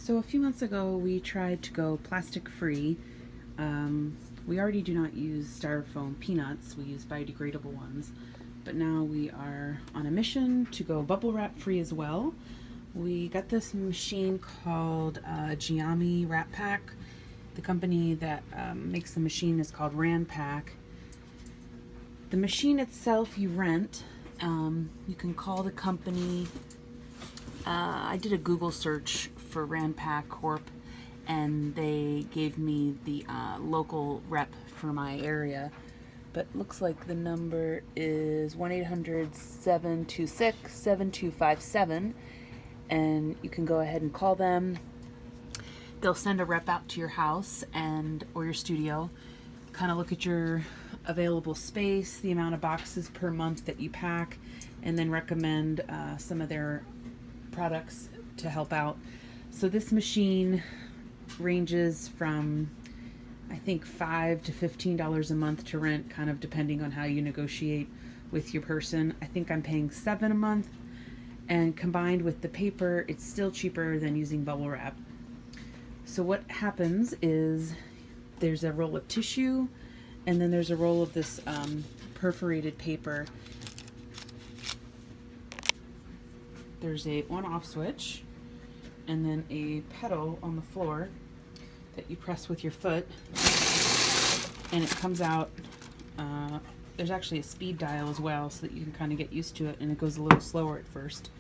So a few months ago we tried to go plastic free. We already do not use styrofoam peanuts, we use biodegradable ones, but now we are on a mission to go bubble wrap free as well. We got this machine called Geami RanPak. The company that makes the machine is called RanPak. The machine itself you rent. You can call the company. I did a Google search for RanPak Corp, and they gave me the local rep for my area. But looks like the number is 1-800-726-7257, and you can go ahead and call them. They'll send a rep out to your house or your studio, kind of look at your available space, the amount of boxes per month that you pack, and then recommend some of their products to help out. So this machine ranges from, I think, $5 to $15 a month to rent, kind of depending on how you negotiate with your person. I think I'm paying $7 a month, and combined with the paper, it's still cheaper than using bubble wrap. So what happens is there's a roll of tissue, and then there's a roll of this perforated paper. There's a on-off switch, and then a pedal on the floor that you press with your foot, and it comes out. There's actually a speed dial as well, so that you can kind of get used to it, and it goes a little slower at first.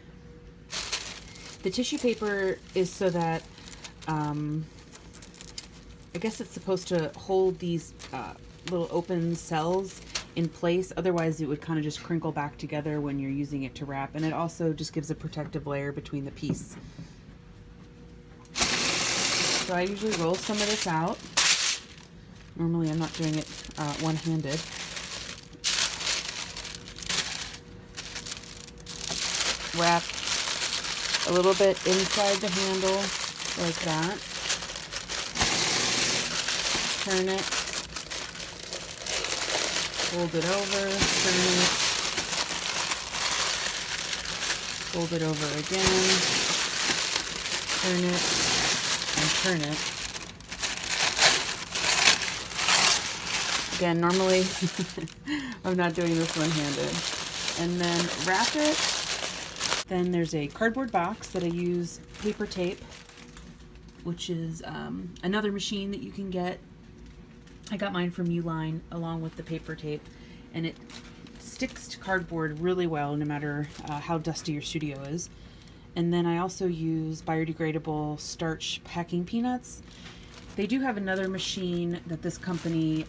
The tissue paper is so that I guess it's supposed to hold these little open cells in place, otherwise it would kind of just crinkle back together when you're using it to wrap, and it also just gives a protective layer between the piece. So I usually roll some of this out. Normally I'm not doing it one-handed. Wrap a little bit inside the handle like that. Turn it. Fold it over, turn it. Fold it over again. Turn it. And turn it. Again, normally I'm not doing this one-handed. And then wrap it. Then there's a cardboard box that I use paper tape, which is another machine that you can get. I got mine from Uline along with the paper tape, and it sticks to cardboard really well no matter how dusty your studio is. And then I also use biodegradable starch packing peanuts. They do have another machine that this company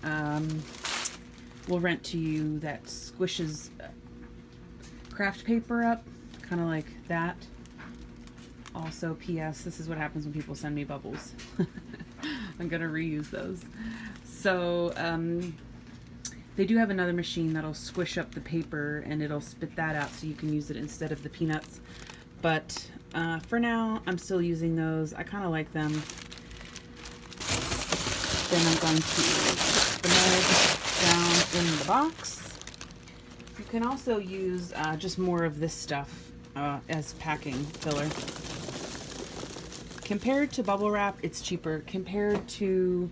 will rent to you that squishes craft paper up, kind of like that. Also, P.S. This is what happens when people send me bubbles. I'm gonna reuse those. So they do have another machine that'll squish up the paper, and it'll spit that out so you can use it instead of the peanuts. But for now, I'm still using those. I kind of like them. Then I'm going to put the mug down in the box. You can also use just more of this stuff as packing filler. Compared to bubble wrap, it's cheaper. Compared to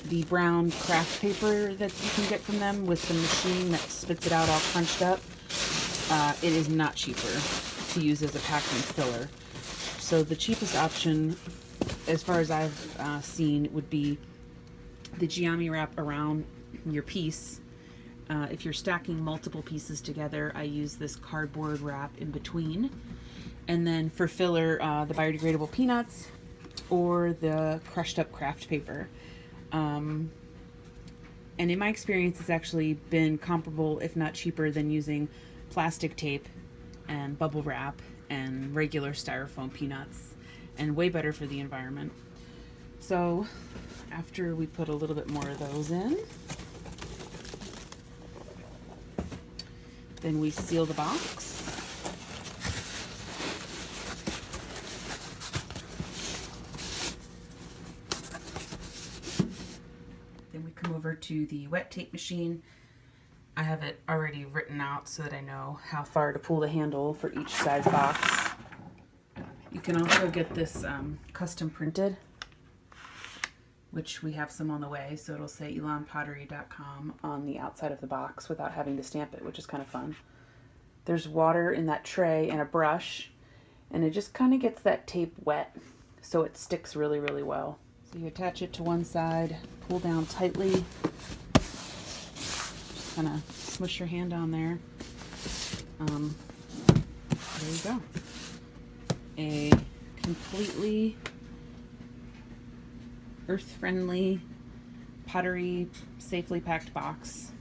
the brown craft paper that you can get from them with the machine that spits it out all crunched up, it is not cheaper to use as a packing filler. So the cheapest option, as far as I've seen, would be the Geami wrap around your piece. If you're stacking multiple pieces together, I use this cardboard wrap in between. And then for filler, the biodegradable peanuts or the crushed up craft paper. And in my experience, it's actually been comparable, if not cheaper, than using plastic tape and bubble wrap and regular styrofoam peanuts, and way better for the environment. So after we put a little bit more of those in, then we seal the box. Then we come over to the wet tape machine. I have it already written out so that I know how far to pull the handle for each size box. You can also get this custom printed, which we have some on the way, so it'll say elanpottery.com on the outside of the box without having to stamp it, which is kind of fun. There's water in that tray and a brush, and it just kind of gets that tape wet so it sticks really, really well. So you attach it to one side, pull down tightly, just kind of smush your hand on there. There you go. A completely earth-friendly, pottery, safely packed box